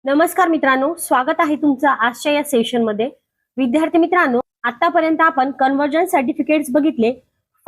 नमस्कार मित्रांनो, स्वागत आहे तुमचं आजच्या या सेशनमध्ये. विद्यार्थी मित्रांनो, आतापर्यंत आपण कन्व्हर्जन सर्टिफिकेट्स बघितले,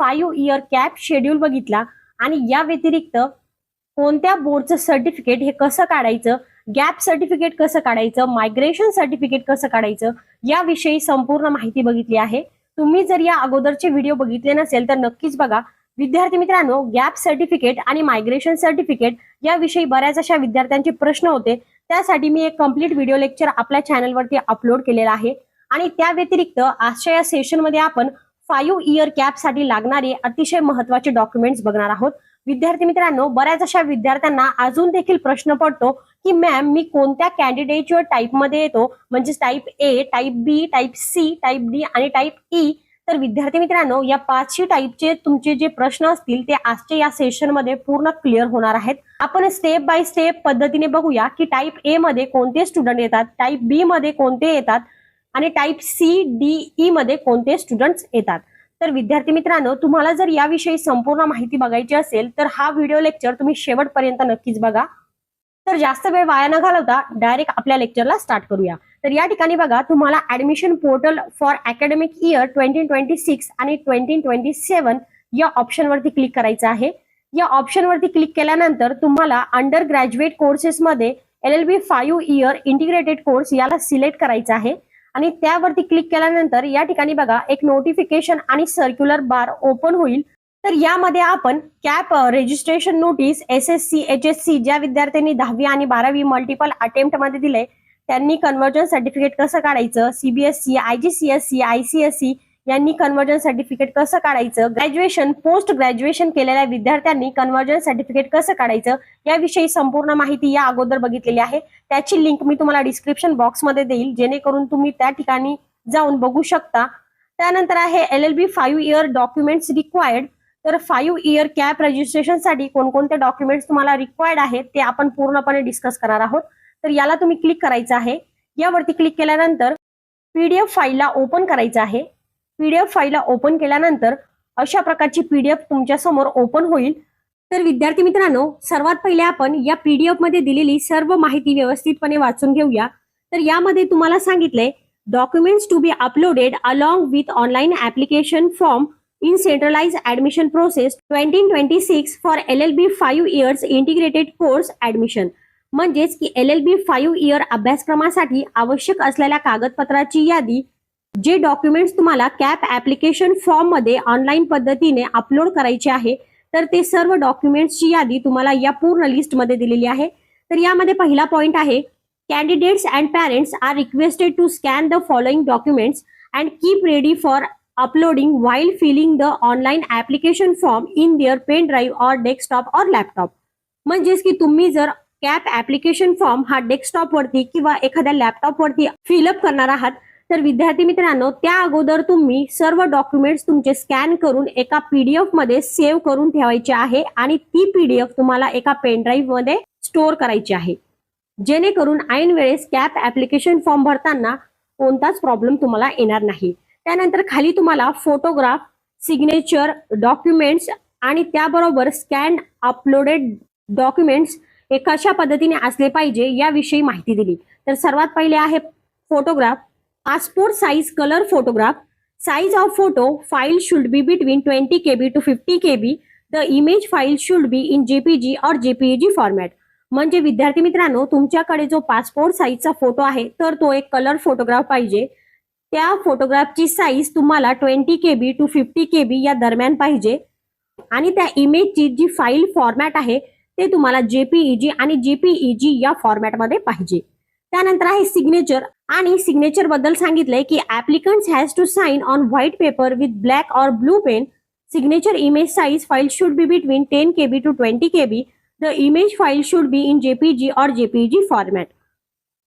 5 इयर कॅप शेड्यूल बघितला आणि या व्यतिरिक्त कोणत्या बोर्डचं सर्टिफिकेट हे कसं काढायचं, गॅप सर्टिफिकेट कसं काढायचं, मायग्रेशन सर्टिफिकेट कसं काढायचं याविषयी संपूर्ण माहिती बघितली आहे. तुम्ही जर या अगोदरचे व्हिडिओ बघितले नसेल तर नक्कीच बघा. विद्यार्थी मित्रांनो, गॅप सर्टिफिकेट आणि मायग्रेशन सर्टिफिकेट याविषयी बऱ्याच अशा विद्यार्थ्यांचे प्रश्न होते. त्यासाठी मी एक कंप्लीट व्हिडिओ लेक्चर आपल्या चॅनलवरती अपलोड केलेला आहे आणि त्या व्यतिरिक्त आजच्या या सेशनमध्ये आपण 5 इयर कॅप साठी लागणारे अतिशय महत्त्वाचे डॉक्युमेंट्स बघणार आहोत. विद्यार्थी मित्रांनो, बऱ्याच अशा विद्यार्थ्यांना अजून देखील प्रश्न पडतो की मॅम मी कोणत्या कॅन्डिडेटच्या टाईपमध्ये येतो, म्हणजे type A, type B, type C, type D आणि टाईप ई. तर विद्यार्थी मित्रांनो, या 5 टाईपचे तुमचे जे प्रश्न असतील ते आजच्या या सेशनमध्ये पूर्ण क्लिअर होणार आहेत. आपण स्टेप बाय स्टेप पद्धतीने बघूया की टाईप ए मध्ये कोणते स्टुडंट येतात, टाईप बी मध्ये कोणते येतात आणि टाईप सी, डी, ई मध्ये कोणते स्टुडंट्स येतात. तर विद्यार्थी मित्रांनो, तुम्हाला जर याविषयी संपूर्ण माहिती बघायची असेल तर हा व्हिडिओ लेक्चर तुम्ही शेवटपर्यंत नक्कीच बघा. तर जास्त वेळ वाया न घालवता डायरेक्ट आपल्या लेक्चरला स्टार्ट करूया. तर या ठिकाणी बघा, तुम्हाला admission portal for academic year 2026 आणि 2027 या ऑप्शनवरती क्लिक करायचं आहे. या ऑप्शनवरती क्लिक केल्यानंतर तुम्हाला अंडर ग्रॅज्युएट कोर्सेसमध्ये LLB 5 इयर इंटिग्रेटेड कोर्स याला सिलेक्ट करायचं आहे आणि त्यावरती क्लिक केल्यानंतर या ठिकाणी बघा एक नोटिफिकेशन आणि सर्क्युलर बार ओपन होईल. तर यामध्ये आपण cap registration notice SSC, HSC ज्या विद्यार्थ्यांनी 10वी आणि 12वी मल्टिपल अटेम्प्ट मध्ये दिले त्यांनी कन्व्हर्जन सर्टिफिकेट कसं काढायचं, CBSE, IGCSE, ICSE यांनी कन्व्हर्जन सर्टिफिकेट कसं काढायचं, ग्रॅज्युएशन, पोस्ट ग्रॅज्युएशन केलेल्या विद्यार्थ्यांनी कन्व्हर्जन सर्टिफिकेट कसं काढायचं याविषयी संपूर्ण माहिती या अगोदर बघितलेली आहे. त्याची लिंक मी तुम्हाला डिस्क्रिप्शन बॉक्समध्ये देईल, जेणेकरून तुम्ही त्या ठिकाणी जाऊन बघू शकता. त्यानंतर आहे LLB 5 इयर डॉक्युमेंट्स रिक्वायर्ड. तर 5 इयर कॅप रजिस्ट्रेशन साठी कोणकोणते डॉक्युमेंट्स तुम्हाला रिक्वायर्ड आहेत ते आपण पूर्णपणे डिस्कस करणार आहोत. तर याला तुम्ही क्लिक करायचं आहे. यावरती क्लिक केल्यानंतर PDF फाईलला ओपन करायचं आहे. PDF फाईलला ओपन केल्यानंतर अशा प्रकारची PDF तुमच्या समोर ओपन होईल. तर विद्यार्थी मित्रांनो, सर्वात पहिले आपण या PDF मध्ये दिलेली सर्व माहिती व्यवस्थितपणे वाचून घेऊया. तर यामध्ये तुम्हाला सांगितलंय documents to be uploaded along with online application form in centralized admission process 2026 for LLB 5 years integrated course admission. म्हणजेच की LLB 5 इयर अभ्यासक्रमासाठी आवश्यक असलेल्या कागदपत्राची यादी, जे डॉक्युमेंट्स तुम्हाला कॅप ऍप्लिकेशन फॉर्म मध्ये ऑनलाईन पद्धतीने अपलोड करायचे आहे, तर ते सर्व डॉक्युमेंट्सची यादी तुम्हाला या पूर्ण लिस्ट मध्ये दिलेली आहे. तर यामध्ये पहिला पॉइंट आहे, candidates and parents are requested to scan the following documents and keep ready for uploading while filling the online application form in their pen drive or desktop or laptop. म्हणजेच की तुम्ही जर कॅप ऍप्लिकेशन फॉर्म हा desktop वरती किंवा एखाद्या laptop वरती fill up करणार आहात, तर विद्यार्थी मित्रांनो त्या अगोदर तुम्ही सर्व डॉक्युमेंट्स तुमचे स्कॅन करून एका PDF मध्ये सेव्ह करून ठेवायचे आहे आणि ती PDF तुम्हाला एका पेन ड्राईव्ह मध्ये स्टोअर करायची आहे, जेणेकरून ऐन वेळेस कॅप ऍप्लिकेशन फॉर्म भरताना कोणताच प्रॉब्लेम तुम्हाला येणार नाही. त्यानंतर खाली तुम्हाला फोटोग्राफ, सिग्नेचर, डॉक्युमेंट्स आणि त्याबरोबर स्कॅन अपलोडेड डॉक्युमेंट्स हे कशा पद्धतीने असले पाहिजे याविषयी माहिती दिली. तर सर्वात पहिले आहे photograph. Passport size colour photograph. Size of photo file should be between 20 KB to 50 KB. The image file should be in JPG और JPEG फॉर्मॅट. म्हणजे विद्यार्थी मित्रांनो, तुमच्याकडे जो पासपोर्ट साईजचा फोटो आहे तर तो एक कलर फोटोग्राफ पाहिजे. त्या फोटोग्राफची साईज तुम्हाला 20 KB to 50 KB या दरम्यान पाहिजे आणि त्या इमेजची जी फाईल फॉर्मॅट आहे ते तुम्हाला JPEG आणि JPEG या फॉर्मॅटमध्ये पाहिजे. त्यानंतर आहे सिग्नेचर. आणि सिग्नेचर बद्दल सांगितलंय की applicants has to sign on white paper with black और blue pen. Signature image size file should be between 10 KB to 20 KB. The image file should be in JPG और JPEG फॉर्मॅट.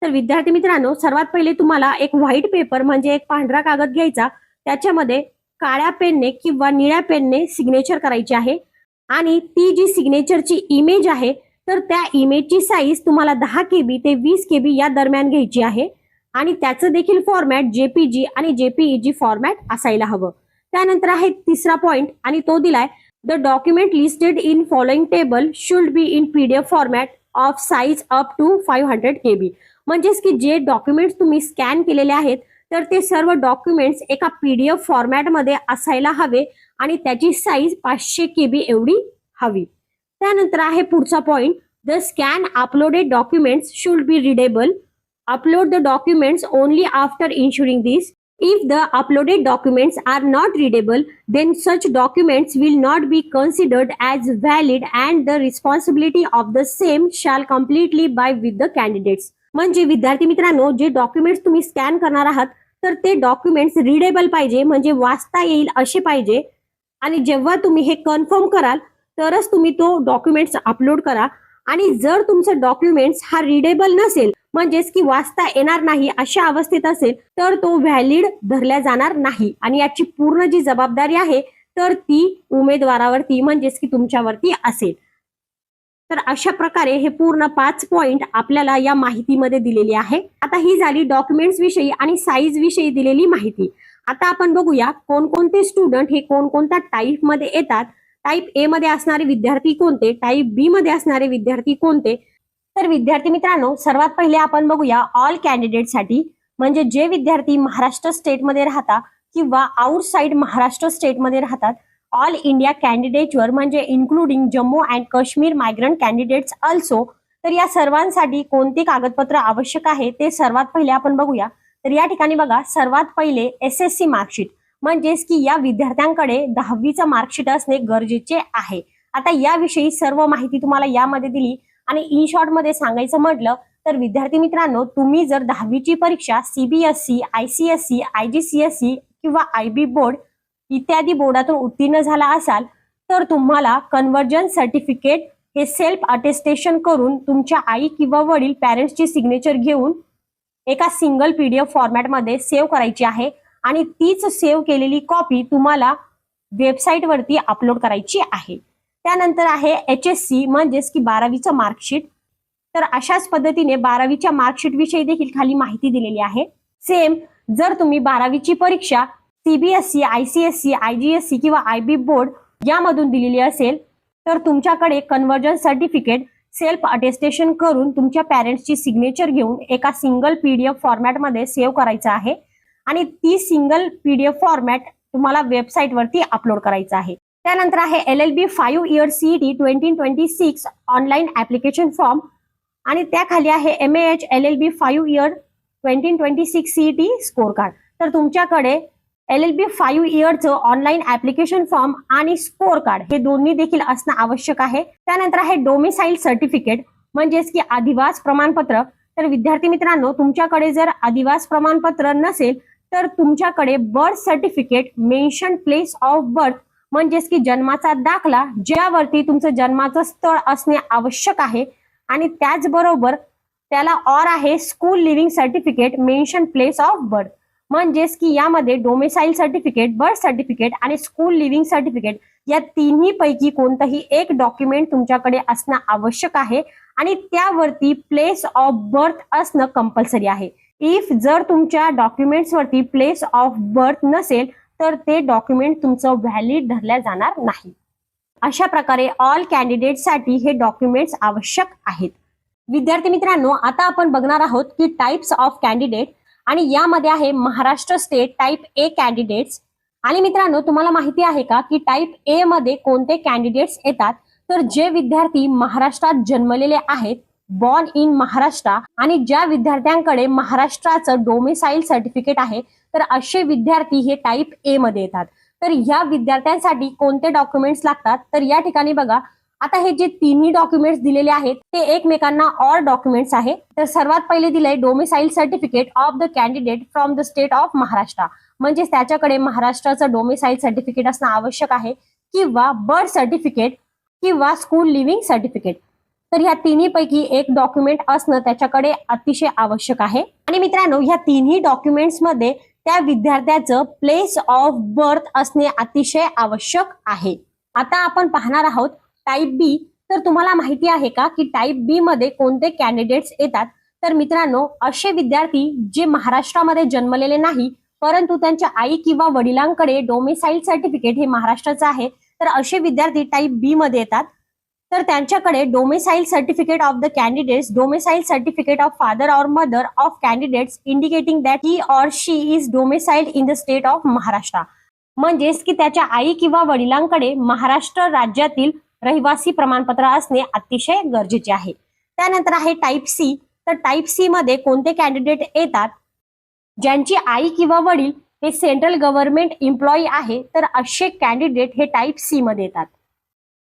तर विद्यार्थी मित्रांनो, सर्वात पहिले तुम्हाला एक व्हाईट पेपर म्हणजे एक पांढरा कागद घ्यायचा, त्याच्यामध्ये काळ्या पेनने किंवा निळ्या पेनने सिग्नेचर करायची आहे आणि ती जी सिग्नेचरची इमेज आहे तर त्या इमेजची साईज तुम्हाला 10 KB ते 20 KB या दरम्यान घ्यायची आहे आणि त्याचं देखील फॉर्मॅट JPG आणि JPEG फॉर्मॅट असायला हवं. त्यानंतर आहे तिसरा पॉइंट आणि तो दिलाय, the document listed in following table should be in PDF format of size up to 500 KB. म्हणजेच की जे डॉक्युमेंट्स तुम्ही स्कॅन केलेले आहेत तर ते सर्व डॉक्युमेंट्स एका PDF फॉर्मॅटमध्ये असायला हवे आणि त्याची साईज 500 KB एवढी हवी. त्यानंतर आहे पुढचा point, the scan uploaded documents should be readable. Upload the documents only after ensuring this. If the uploaded documents are not readable, then such documents will not be considered as valid and the responsibility of the same shall completely lie with the candidates. म्हणजे विद्यार्थी मित्रांनो, जे documents तुम्ही scan करणार आहात तर ते documents readable पाहिजे, म्हणजे वाचता येईल असे पाहिजे. आणि जेव्हा तुम्ही हे कन्फर्म कराल तरच तुम्ही तो डॉक्युमेंट्स अपलोड करा. आणि जर तुमचं डॉक्युमेंट्स हा रीडेबल नसेल, म्हणजेच की वाचता येणार नाही अशा अवस्थेत असेल तर तो व्हॅलिड धरला जाणार नाही. आणि याची पूर्ण जी जबाबदारी आहे तर ती उमेदवारावरती म्हणजेच की तुमच्यावरती असेल. तर अशा प्रकारे हे पूर्ण 5 पॉइंट आपल्याला या माहितीमध्ये दिलेली आहे. आता ही झाली डॉक्युमेंट्स विषयी आणि साईज विषयी दिलेली माहिती. आता आपण बघूया कोणकोणते स्टुडंट हे कोणकोणत्या टाईप मध्ये येतात. टाईप ए मध्ये असणारे विद्यार्थी कोणते, टाईप बी मध्ये असणारे विद्यार्थी कोणते. तर विद्यार्थी मित्रांनो, सर्वात पहिले आपण बघूया ऑल कॅन्डिडेटसाठी, म्हणजे जे विद्यार्थी महाराष्ट्र स्टेटमध्ये राहतात किंवा आउटसाइड महाराष्ट्र स्टेटमध्ये राहतात. ऑल इंडिया कॅन्डिडेटवर म्हणजे including Jammu and Kashmir migrant candidates also. तर या सर्वांसाठी कोणते कागदपत्र आवश्यक आहे ते सर्वात पहिले आपण बघूया. तर या ठिकाणी बघा, सर्वात पहिले SSC मार्कशीट, म्हणजेच की या विद्यार्थ्यांकडे 10वीचं मार्कशीट असणे गरजेचे आहे. आता याविषयी सर्व माहिती तुम्हाला यामध्ये दिली. आणि इन शॉर्ट मध्ये सांगायचं म्हटलं तर विद्यार्थी मित्रांनो, तुम्ही जर 10वीची परीक्षा CBSE, ICSE, IGCSE किंवा IB बोर्ड इत्यादी बोर्डातून उत्तीर्ण झाला असाल तर तुम्हाला कन्व्हर्जन सर्टिफिकेट हे सेल्फ अटेस्टेशन करून तुमच्या आई किंवा वडील पॅरेंट्सची सिग्नेचर घेऊन एका सिंगल PDF फॉर्मॅटमध्ये सेव्ह करायची आहे. आणि तीच सेव्ह केलेली कॉपी तुम्हाला वेबसाईटवरती अपलोड करायची आहे. त्यानंतर आहे HSC, म्हणजेच की 12वीचं मार्कशीट. तर अशाच पद्धतीने 12वीच्या मार्कशीट विषयी देखील खाली माहिती दिलेली आहे. सेम जर तुम्ही 12वीची परीक्षा CBSE, ICSE, IGSE किंवा IB बोर्ड यामधून दिलेली असेल तर तुमच्याकडे कन्व्हर्जन सर्टिफिकेट सेल्फ अटेस्टेशन करून तुमच्या पॅरेंट्सची सिग्नेचर घेऊन एका सिंगल PDF फॉर्मॅटमध्ये सेव्ह करायचं आहे. आणि ती सिंगल PDF फॉर्मॅट तुम्हाला वेबसाईटवरती अपलोड करायचं आहे. त्यानंतर आहे LLB 5 year CET 2026 online application form. आणि त्याखाली आहे MAH LLB 5 year 2026 CET score card. तर तुमच्याकडे LLB 5 इयरचं ऑनलाईन ऍप्लिकेशन फॉर्म आणि स्कोर कार्ड हे दोन्ही देखील असणं आवश्यक आहे. त्यानंतर आहे डोमिसाईल सर्टिफिकेट, म्हणजेच की अधिवास प्रमाणपत्र. तर विद्यार्थी मित्रांनो, तुमच्याकडे जर अधिवास प्रमाणपत्र नसेल तर तुमच्याकडे birth certificate mention place of birth, म्हणजेच की जन्माचा दाखला ज्यावरती तुमचं जन्माचं स्थळ असणे आवश्यक आहे. आणि त्याचबरोबर त्याला ऑर आहे school living certificate mention place of birth, म्हणजेच की यामध्ये डोमिसाईल सर्टिफिकेट, बर्थ सर्टिफिकेट आणि स्कूल लिव्हिंग सर्टिफिकेट या तिन्ही पैकी कोणतंही एक डॉक्युमेंट तुमच्याकडे असणं आवश्यक आहे. आणि त्यावरती प्लेस ऑफ बर्थ असणं कंपल्सरी आहे. इफ जर तुमच्या डॉक्युमेंट्सवरती प्लेस ऑफ बर्थ नसेल तर ते डॉक्युमेंट तुमचं व्हॅलिड धरल्या जाणार नाही. अशा प्रकारे ऑल कॅन्डिडेटसाठी हे डॉक्युमेंट्स आवश्यक आहेत. विद्यार्थी मित्रांनो, आता आपण बघणार आहोत की टाइप्स ऑफ कॅन्डिडेट. आणि यामध्ये आहे Maharashtra state type A candidates. आणि मित्रांनो, तुम्हाला माहिती आहे का की टाइप ए मध्ये कोणते कॅन्डिडेट्स येतात. तर जे विद्यार्थी महाराष्ट्रात जन्मलेले आहेत, बॉर्न इन महाराष्ट्र, आणि ज्या विद्यार्थ्यांकडे महाराष्ट्राचं डोमिसाईल सर्टिफिकेट आहे तर असे विद्यार्थी हे टाइप ए मध्ये येतात. तर या विद्यार्थ्यांसाठी कोणते डॉक्युमेंट्स लागतात. तर या ठिकाणी बघा, आता हे जे तिन्ही डॉक्युमेंट्स दिलेले आहेत ते एकमेकांना ऑर डॉक्युमेंट्स आहे. तर सर्वात पहिले दिलंय domicile certificate of the candidate from the state of Maharashtra, म्हणजे त्याच्याकडे महाराष्ट्राचं डोमिसाईल सर्टिफिकेट असणं आवश्यक आहे किंवा बर्थ सर्टिफिकेट किंवा स्कूल लिव्हिंग सर्टिफिकेट. तर ह्या तिन्ही पैकी एक डॉक्युमेंट असणं त्याच्याकडे अतिशय आवश्यक आहे. आणि मित्रांनो, ह्या तिन्ही डॉक्युमेंट्स मध्ये त्या विद्यार्थ्याचं प्लेस ऑफ बर्थ असणे अतिशय आवश्यक आहे. आता आपण पाहणार आहोत टाइप बी. तर तुम्हाला माहिती आहे का की टाइप बी मध्ये कोणते कॅन्डिडेट्स येतात. तर मित्रांनो, असे विद्यार्थी जे महाराष्ट्रामध्ये जन्मलेले नाही परंतु त्यांच्या आई किंवा वडिलांकडे डोमिसाईल सर्टिफिकेट हे महाराष्ट्राचं आहे, तर असे विद्यार्थी टाइप बी मध्ये येतात. तर त्यांच्याकडे domicile certificate of the candidates, domicile certificate of father और mother of candidates indicating that he or she is domiciled in the state of Maharashtra, म्हणजेच की त्याच्या आई किंवा वडिलांकडे महाराष्ट्र राज्यातील रहिवासी प्रमाणपत्र असणे अतिशय गरजेचे आहे. त्यानंतर आहे टाईप सी. तर टाईप सी मध्ये कोणते कॅन्डिडेट येतात? ज्यांची आई किंवा वडील हे सेंट्रल गव्हर्नमेंट एम्प्लॉई आहे, तर असे कॅन्डिडेट हे टाईप सी मध्ये येतात.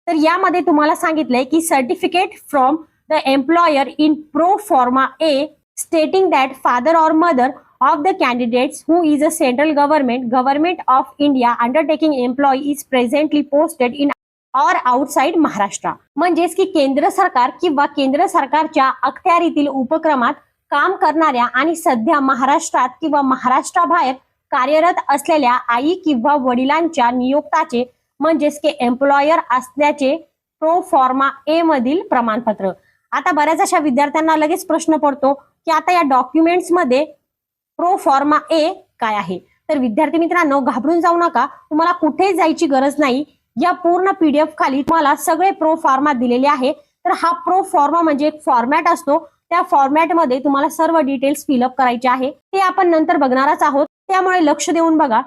तर यामध्ये तुम्हाला सांगितलंय की certificate from the employer in pro फॉर्मा ए स्टेटिंग दॅट फादर और mother of the candidates who is a central government of India undertaking employee is presently posted in or outside Maharashtra, म्हणजेच की केंद्र सरकार किंवा केंद्र सरकारच्या अखत्यारीतील उपक्रमात काम करणाऱ्या आणि सध्या महाराष्ट्रात किंवा महाराष्ट्राबाहेर कार्यरत असलेल्या आई किंवा वडिलांच्या नियोक्ताचे म्हणजेच की एम्प्लॉयर असल्याचे प्रो फॉर्मा ए मधील प्रमाणपत्र. आता बऱ्याच अशा विद्यार्थ्यांना लगेच प्रश्न पडतो की आता या डॉक्युमेंट्स मध्ये प्रो फॉर्मा ए काय आहे? तर विद्यार्थी मित्रांनो, घाबरून जाऊ नका, तुम्हाला कुठे जायची गरज नाही. या पूर्ण पीडीएफ खाली तुम्हाला सगळे प्रो फॉर्मा दिलेले आहे. तर हा प्रो फॉर्मा म्हणजे एक फॉर्मॅट असतो, त्या फॉर्मॅट मध्ये तुम्हाला सर्व डिटेल्स फिलअप करायचे आहे. ते आपण नंतर बघणारच आहोत, त्यामुळे लक्ष देऊन बघा.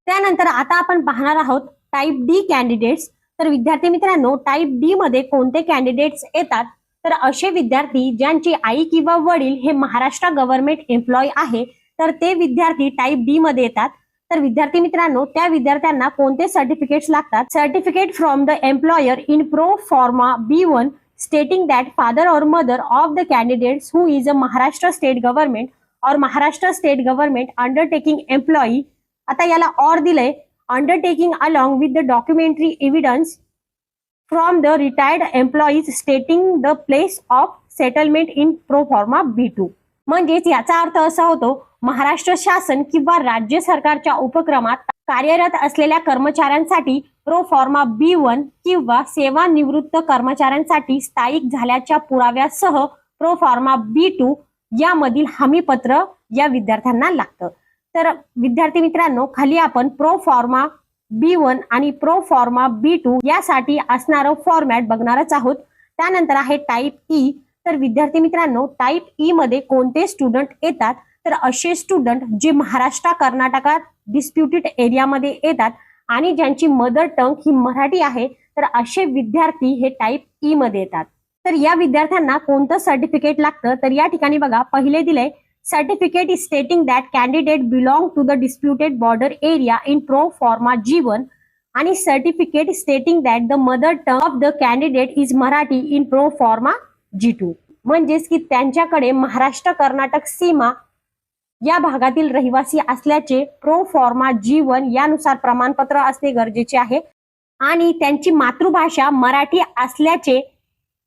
त्यानंतर आता आपण पाहणार आहोत टाईप डी कॅन्डिडेट्स. तर विद्यार्थी मित्रांनो, टाईप डी मध्ये कोणते कॅन्डिडेट्स येतात? तर असे विद्यार्थी ज्यांची आई किंवा वडील हे महाराष्ट्र गव्हर्नमेंट एम्प्लॉय आहे, तर ते विद्यार्थी टाईप डी मध्ये येतात. तर विद्यार्थी मित्रांनो, त्या विद्यार्थ्यांना कोणते सर्टिफिकेट्स लागतात? Certificate from the employer in pro forma B1 stating that father और mother of the candidates who is a Maharashtra state government और Maharashtra state government undertaking employee. आता याला और दिलंय, undertaking along with the documentary evidence from the retired employees stating the place of settlement in pro forma B2. म्हणजेच याचा अर्थ असा होतो, महाराष्ट्र शासन किंवा राज्य सरकारच्या उपक्रमात कार्यरत असलेल्या कर्मचाऱ्यांसाठी प्रो फॉर्मा B1 किंवा सेवानिवृत्त कर्मचाऱ्यांसाठी स्थायिक झाल्याच्या पुराव्यासह प्रो फॉर्मा B2 यामधील हमीपत्र या विद्यार्थ्यांना लागतं. तर विद्यार्थी मित्रांनो, खाली आपण प्रो फॉर्मा B1 आणि प्रो फॉर्मा B2 यासाठी असणारं फॉर्मॅट बघणारच आहोत. त्यानंतर आहे टाईप ई. तर विद्यार्थी मित्रांनो, टाईप ई मध्ये कोणते स्टुडंट येतात? तर असे स्टुडंट जे महाराष्ट्र कर्नाटकात डिस्प्युटेड एरियामध्ये येतात आणि ज्यांची मदर टंग ही मराठी आहे, तर असे विद्यार्थी हे टाईप ई मध्ये येतात. तर या विद्यार्थ्यांना कोणतं सर्टिफिकेट लागतं? तर या ठिकाणी बघा, पहिले दिलंय certificate is stating that candidate belong to the disputed border area in pro forma G1 आणि certificate stating that the mother tongue of the candidate is Marathi in pro forma G2, म्हणजेच की त्यांच्याकडे महाराष्ट्र कर्नाटक सीमा या भागातील रहिवासी असल्याचे प्रो फॉर्मा G1 यानुसार प्रमाणपत्र असणे गरजेचे आहे आणि त्यांची मातृभाषा मराठी असल्याचे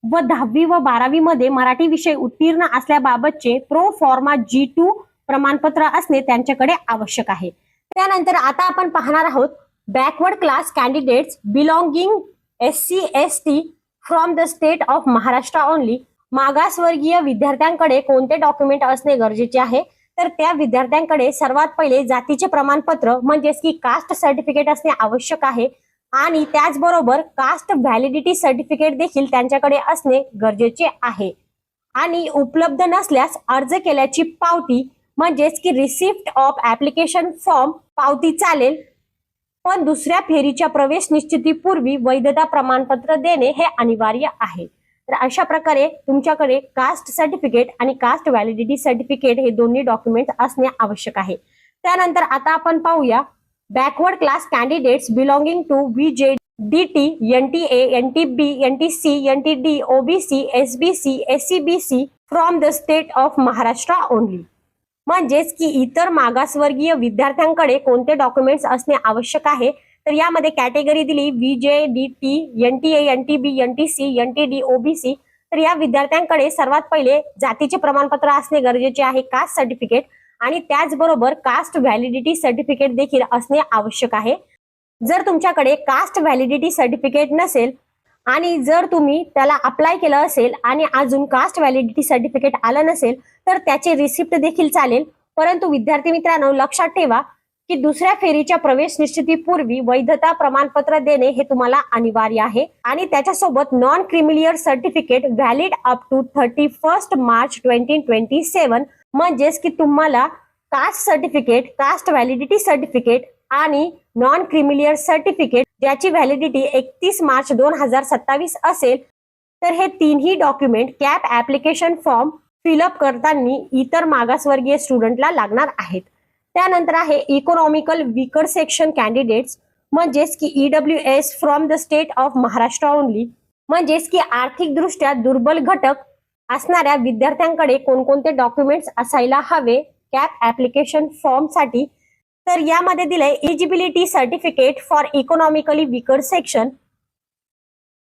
व 10वी व 12वी मध्ये मराठी विषय उत्तीर्ण असल्याबाबतचे प्रो फॉर्मा G2 प्रमाणपत्र असणे त्यांच्याकडे आवश्यक आहे. त्यानंतर आता आपण पाहणार आहोत backward class candidates belonging SC ST from the state of Maharashtra only. मागासवर्गीय विद्यार्थ्यांकडे कोणते डॉक्युमेंट असणे गरजेचे आहे? तर त्या विद्यार्थ्यांकडे सर्वात पहिले जातीचे प्रमाणपत्र म्हणजेच की कास्ट सर्टिफिकेट असणे आवश्यक आहे आणि त्याचबरोबर कास्ट व्हॅलिडिटी सर्टिफिकेट देखील त्यांच्याकडे असणे गरजेचे आहे. आणि उपलब्ध नसल्यास अर्ज केल्याची पावती म्हणजेच की रिसिप्ट ऑफ ऍप्लिकेशन फॉर्म पावती चालेल, पण दुसऱ्या फेरीच्या प्रवेश निश्चितीपूर्वी वैधता प्रमाणपत्र देणे हे अनिवार्य आहे. तर अशा प्रकारे तुमच्याकडे कास्ट सर्टिफिकेट आणि कास्ट व्हॅलिडिटी सर्टिफिकेट हे दोन्ही डॉक्युमेंट असणे आवश्यक आहे. त्यानंतर आता आपण पाहूया backward class candidates belonging to VJ DT NTA NTB NTC NTD OBC SBC SCBC from the state of Maharashtra only. म्हणजेच की इतर मागासवर्गीय विद्यार्थ्यांकडे कोणते डॉक्युमेंट्स असणे आवश्यक आहे? तर यामध्ये कॅटेगरी दिली VJ DT NTA NTB NTC NTD OBC. तर या विद्यार्थ्यांकडे सर्वात पहिले जातीचे प्रमाणपत्र असणे गरजेचे आहे, कास्ट सर्टिफिकेट, आणि त्याचबरोबर कास्ट व्हॅलिडिटी सर्टिफिकेट देखील असणे आवश्यक आहे. जर तुमच्याकडे कास्ट व्हॅलिडिटी सर्टिफिकेट नसेल आणि जर तुम्ही त्याला अप्लाय केलं असेल आणि अजून कास्ट व्हॅलिडिटी सर्टिफिकेट आलं नसेल तर त्याचे रिसिप्ट देखील चालेल. परंतु विद्यार्थी मित्रांनो, लक्षात ठेवा, की दुसऱ्या फेरीच्या प्रवेश निश्चितीपूर्वी वैधता प्रमाणपत्र देणे हे तुम्हाला अनिवार्य आहे आणि त्याच्यासोबत non creamy layer certificate valid up to 31 March 2027 म्हणजेच की तुम्हाला caste certificate, caste validity certificate आणि नॉन क्रिमिलियर सर्टिफिकेट ज्याची व्हॅलिडिटी 31 मार्च 2027 असेल, तर हे तीनही document CAP application form fill up करताना इतर मागासवर्गीय स्टुडंटला लागणार आहेत. त्यानंतर आहे इकॉनॉमिकल वीकर सेक्शन कॅन्डिडेट्स म्हणजेच की EWS from the state of Maharashtra only, म्हणजेच की आर्थिकदृष्ट्या दुर्बल घटक असणाऱ्या विद्यार्थ्यांकडे कोणकोणते डॉक्युमेंट्स असायला हवे कॅप ऍप्लिकेशन फॉर्म साठी. तर यामध्ये दिलंय eligibility certificate for economically weaker section,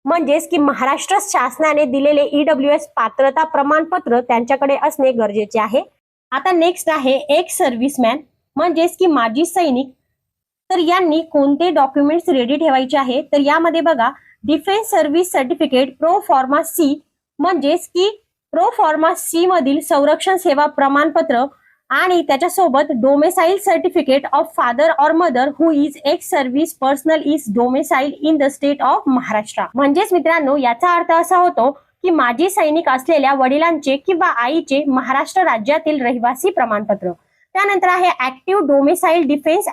म्हणजेच की महाराष्ट्र शासनाने दिलेले EWS पात्रता प्रमाणपत्र त्यांच्याकडे असणे गरजेचे आहे. आता नेक्स्ट आहे एक्स सर्व्हिसमॅन म्हणजेच की माजी सैनिक. तर यांनी कोणते डॉक्युमेंट्स रेडी ठेवायचे आहे, तर यामध्ये बघा डिफेन्स सर्व्हिस सर्टिफिकेट प्रो फॉर्मा सी, म्हणजेच की प्रो फॉर्मा सी मधील संरक्षण सेवा प्रमाणपत्र आणि त्याच्यासोबत डोमेसाइल सर्टिफिकेट ऑफ फादर और mother who is x service personal is domicile in the state of Maharashtra. म्हणजेच मित्रांनो याचा अर्थ असा होतो की माजी सैनिक असलेल्या वडिलांचे किंवा आईचे महाराष्ट्र राज्यातील रहिवासी प्रमाणपत्र. त्यानंतर आहे ऍक्टिव्ह डोमेसाइल डिफेन्स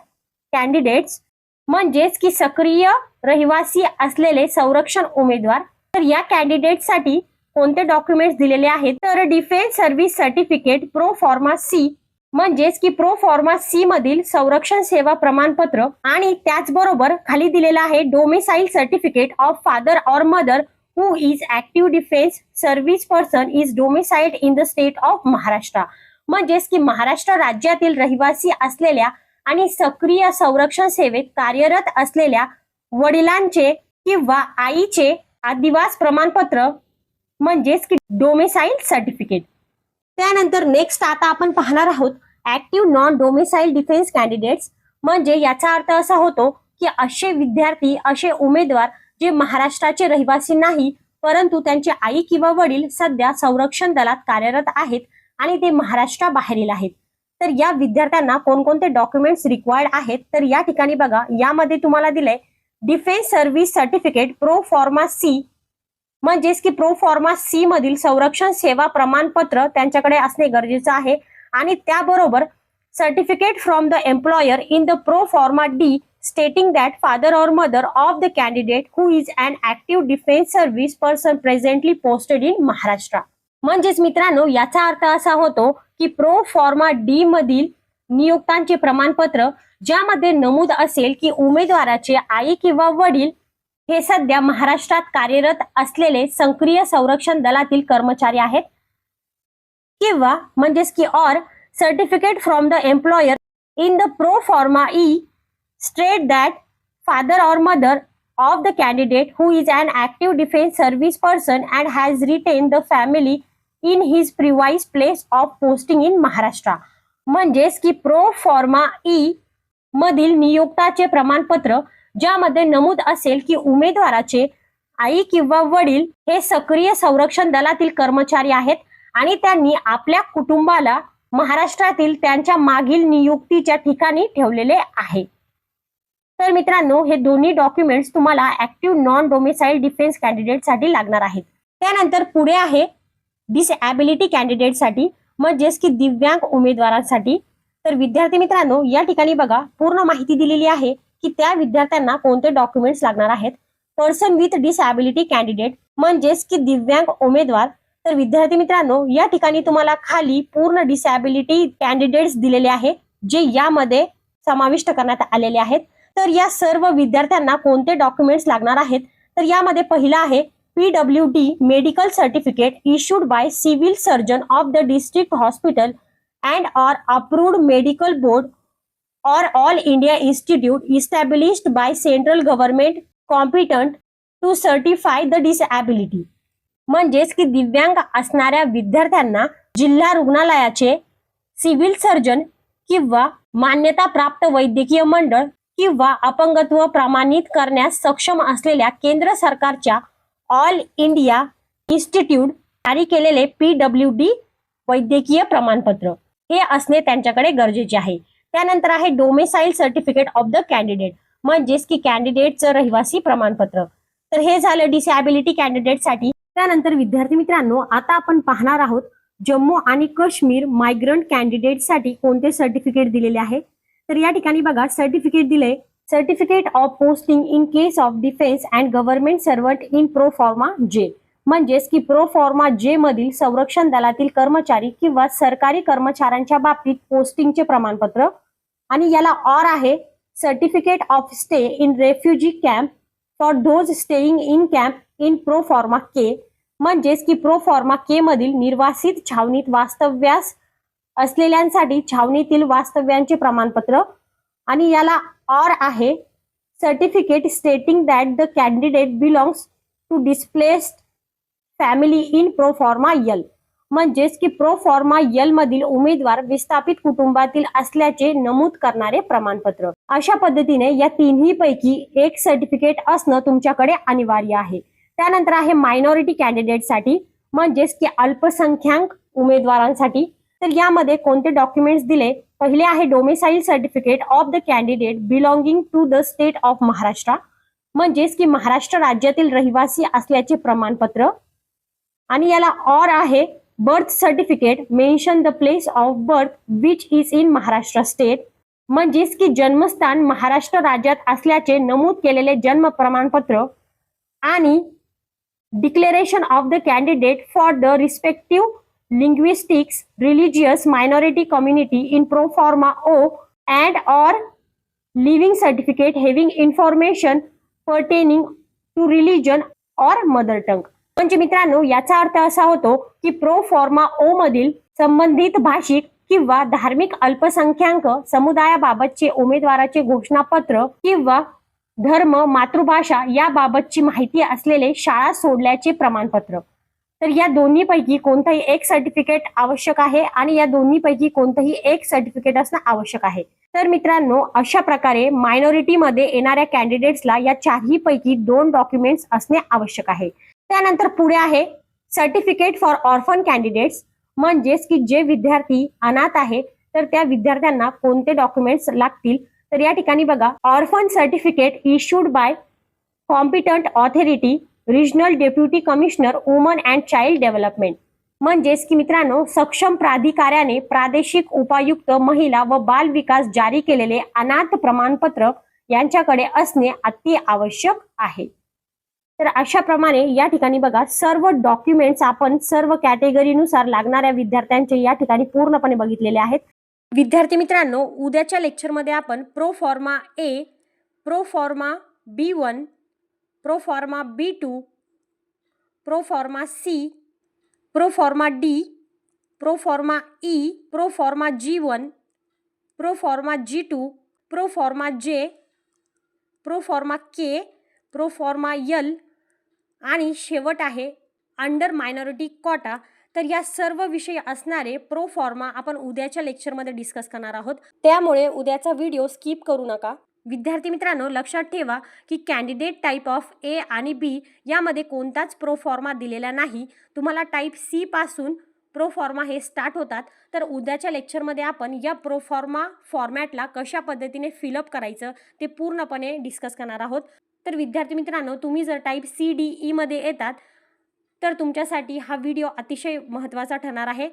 कॅन्डिडेट्स, म्हणजेच की सक्रिय रहिवासी असलेले संरक्षण उमेदवार. तर या कॅन्डिडेटसाठी कोणते डॉक्युमेंट्स दिलेले आहेत, तर डिफेन्स सर्व्हिस सर्टिफिकेट प्रो फॉर्मा सी, म्हणजेच की प्रो फॉर्मा सी मधील संरक्षण सेवा प्रमाणपत्र आणि त्याचबरोबर खाली दिलेला आहे डोमेसाइल सर्टिफिकेट ऑफ फादर और mother who is active defence service person is domiciled in the state of Maharashtra, म्हणजेच की महाराष्ट्र राज्यातील रहिवासी असलेल्या आणि सक्रिय संरक्षण सेवेत कार्यरत असलेल्या वडिलांचे किंवा आईचे अधिवास प्रमाणपत्र, म्हणजेच की डोमेसाइल सर्टिफिकेट. त्यानंतर नेक्स्ट आता आपण पाहणार आहोत active non domicile defence candidates, म्हणजे याचा अर्थ असा होतो की असे विद्यार्थी, असे उमेदवार जे महाराष्ट्राचे रहिवासी नाही परंतु त्यांचे आई किंवा वडील सध्या संरक्षण दलात कार्यरत आहेत आणि ते महाराष्ट्राबाहेरील आहेत. तर या विद्यार्थ्यांना कोणकोणते डॉक्युमेंट्स रिक्वायर्ड आहेत, तर या ठिकाणी बघा यामध्ये तुम्हाला दिलंय डिफेन्स सर्व्हिस सर्टिफिकेट प्रो फॉर्मा सी, म्हणजेच की प्रो फॉर्मा सी मधील संरक्षण सेवा प्रमाणपत्र त्यांच्याकडे असणे गरजेचे आहे आणि त्याबरोबर certificate from the employer in the pro फॉर्मा D stating that father or mother of the candidate who is an active defense service person presently posted in Maharashtra. म्हणजेच मित्रांनो याचा अर्थ असा होतो की प्रो फॉर्मा डी मधील नियुक्तांचे प्रमाणपत्र ज्यामध्ये नमूद असेल की उमेदवाराचे आई किंवा वडील हे सध्या महाराष्ट्रात कार्यरत असलेले सक्रिय संरक्षण दलातील कर्मचारी आहेत, किंवा म्हणजेच की or certificate from the employer in the pro फॉर्मा E state that father or mother of the candidate who is an active defense service person and has retained the family in his previous place of posting in Maharashtra. म्हणजेच की pro फॉर्मा E मधील नियुक्ताचे प्रमाणपत्र ज्यामध्ये नमूद असेल की उमेदवाराचे आई किंवा वडील हे सक्रिय संरक्षण दलातील कर्मचारी आहेत आणि त्यांनी आपल्या कुटुंबाला महाराष्ट्रातील त्यांच्या मागील नियुक्तीच्या ठिकाणी ठेवलेले आहे. तर मित्रांनो हे दोन्ही डॉक्युमेंट्स तुम्हाला active non domicile defence candidate साठी लागणार आहेत. त्यानंतर पुढे आहे डिसॅबिलिटी कॅन्डिडेट साठी, म्हणजेच की दिव्यांग उमेदवारांसाठी. तर विद्यार्थी मित्रांनो या ठिकाणी बघा पूर्ण माहिती दिलेली आहे की त्या विद्यार्थ्यांना कोणते डॉक्युमेंट्स लागणार आहेत. पर्सन विथ डिसॅबिलिटी कॅन्डिडेट म्हणजेच की दिव्यांग उमेदवार. तर विद्यार्थी मित्रांनो या ठिकाणी तुम्हाला खाली पूर्ण डिसॅबिलिटी कॅन्डिडेट्स दिलेले आहे जे यामध्ये समाविष्ट करण्यात आलेले आहेत. तर या सर्व विद्यार्थ्यांना कोणते डॉक्युमेंट्स लागणार आहेत, तर यामध्ये पहिला आहे PWD medical certificate issued by civil surgeon of the district hospital and or approved medical board or all India institute established by central government competent to certify the disability. म्हणजेच की दिव्यांग असणाऱ्या विद्यार्थ्यांना जिल्हा रुग्णालयाचे सिव्हिल सर्जन किंवा मान्यता प्राप्त वैद्यकीय मंडळ किंवा अपंगत्व प्रमाणित करण्यास सक्षम असलेल्या केंद्र सरकारच्या ऑल इंडिया इन्स्टिट्यूट जारी केलेले PWD वैद्यकीय प्रमाणपत्र हे असणे त्यांच्याकडे गरजेचे आहे. त्यानंतर आहे domicile certificate of the candidate, म्हणजेच की कॅन्डिडेटचं रहिवासी प्रमाणपत्र. तर हे झालं डिसॅबिलिटी कॅन्डिडेटसाठी. त्यानंतर विद्यार्थी मित्रांनो, आता आपण पाहणार आहोत जम्मू आणि काश्मीर मायग्रंट कॅन्डिडेटसाठी कोणते सर्टिफिकेट दिलेले आहे. तर या ठिकाणी बघा सर्टिफिकेट दिले, certificate of posting in case of defence and government servant in pro फॉर्मा जे, म्हणजेच की प्रो फॉर्मा जे मधील संरक्षण दलातील कर्मचारी किंवा सरकारी कर्मचाऱ्यांच्या बाबतीत पोस्टिंगचे प्रमाणपत्र. आणि याला ऑर आहे certificate of stay in refugee camp for those staying in camp in pro फॉर्मा के, म्हणजेच की प्रो फॉर्मा के मधील निर्वासित छावणीत वास्तव्यास असलेल्यांसाठी छावणीतील वास्तव्यांचे प्रमाणपत्र. आणि याला ऑर आहे certificate stating that the candidate belongs to displaced family in pro forma L, म्हणजेच की प्रो फॉर्मा यल मधील उमेदवार विस्थापित कुटुंबातील असल्याचे नमूद करणारे प्रमाणपत्र. अशा पद्धतीने या तिन्ही पैकी एक सर्टिफिकेट असणं तुमच्याकडे अनिवार्य आहे. त्यानंतर आहे मायनॉरिटी कॅन्डिडेटसाठी, म्हणजेच की अल्पसंख्याक उमेदवारांसाठी. तर यामध्ये कोणते डॉक्युमेंट्स दिले, पहिले आहे domicile certificate of the candidate belonging to the state of Maharashtra, म्हणजेच की महाराष्ट्र राज्यातील रहिवासी असल्याचे प्रमाणपत्र. आणि याला ऑर आहे birth certificate mention the place of birth which is in Maharashtra state, म्हणजेच की जन्मस्थान महाराष्ट्र राज्यात असल्याचे नमूद केलेले जन्म प्रमाणपत्र. आणि declaration of the candidate for the respective linguistics religious minority community in pro forma O and or living certificate having information pertaining to religion or mother tongue. म्हणजे मित्रांनो, याचा अर्थ असा होतो की प्रो फॉर्मा ओ मधील संबंधित भाषिक किंवा धार्मिक अल्पसंख्याक समुदायाबाबतचे उमेदवाराचे घोषणापत्र किंवा धर्म मातृभाषा याबाबतची माहिती असलेले शाळा सोडल्याचे प्रमाणपत्र. तर या दोन्हीपैकी कोणताही एक सर्टिफिकेट आवश्यक आहे आणि या दोन्हीपैकी कोणतंही एक सर्टिफिकेट असणं आवश्यक आहे. तर मित्रांनो, अशा प्रकारे मायनॉरिटीमध्ये येणाऱ्या कॅन्डिडेट्सला या चारही पैकी 2 डॉक्युमेंट्स असणे आवश्यक आहे. त्यानंतर पुढे आहे सर्टिफिकेट फॉर ऑर्फन कॅन्डिडेट्स, म्हणजेच की जे विद्यार्थी अनाथ आहे तर त्या विद्यार्थ्यांना कोणते डॉक्युमेंट्स लागतील. तर या ठिकाणी बघा orphan certificate issued bye competent authority regional deputy commissioner woman and child development, म्हणजेच की मित्रांनो सक्षम प्राधिकाऱ्याने प्रादेशिक उपायुक्त महिला व बाल विकास जारी केलेले अनाथ प्रमाणपत्र यांच्याकडे असणे अति आवश्यक आहे. तर अशा प्रमाणे या ठिकाणी बघा सर्व डॉक्युमेंट्स आपण सर्व कॅटेगरीनुसार लागणाऱ्या विद्यार्थ्यांचे या ठिकाणी पूर्णपणे बघितलेले आहेत. विद्यार्थी मित्रांनो, उद्याच्या लेक्चरमध्ये आपण प्रो फॉर्मा ए, pro forma B1, pro forma B2, pro फॉर्मा C, प्रो फॉर्मा D, प्रो फॉर्मा E, pro forma G1, pro forma G2, pro फॉर्मा J, प्रो फॉर्मा K, प्रो फॉर्मा L आणि शेवट आहे अंडर मायनॉरिटी कोटा. तर या सर्व विषय असणारे प्रो फॉर्मा आपण उद्याच्या लेक्चरमध्ये डिस्कस करणार आहोत, त्यामुळे उद्याचा व्हिडिओ स्किप करू नका. विद्यार्थी मित्रांनो, लक्षात ठेवा की कॅन्डिडेट टाईप ऑफ ए आणि बी यामध्ये कोणताच प्रो फॉर्मा दिलेला नाही. तुम्हाला टाईप सी पासून प्रो फॉर्मा हे स्टार्ट होतात. तर उद्याच्या लेक्चरमध्ये आपण या प्रो फॉर्मा फॉर्मॅटला कशा पद्धतीने फिलअप करायचं ते पूर्णपणे डिस्कस करणार आहोत. तर विद्यार्थी मित्रांनो, तुम्ही जर टाईप CDE मध्ये येतात तर तुमच्यासाठी हा व्हिडिओ अतिशय महत्त्वाचा ठरणार आहे.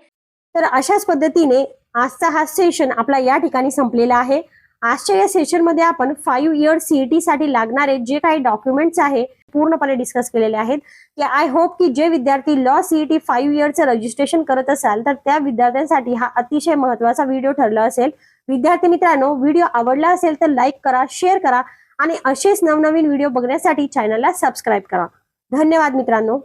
तर अशाच पद्धतीने आजचा हा सेशन आपला या ठिकाणी संपलेला आहे. आजच्या या सेशनमध्ये आपण 5 इयर CET साठी लागणारे जे काही डॉक्युमेंट्स आहे पूर्णपणे डिस्कस केलेले आहेत. आय होप की जे विद्यार्थी लॉ CET 5 इयरचं रजिस्ट्रेशन करत असाल तर त्या विद्यार्थ्यांसाठी हा अतिशय महत्त्वाचा व्हिडिओ ठरला असेल. विद्यार्थी मित्रांनो, व्हिडिओ आवडला असेल तर लाईक करा, शेअर करा आणि असेच नवनवीन व्हिडिओ बघण्यासाठी चॅनलला सबस्क्राईब करा. धन्यवाद मित्रांनो.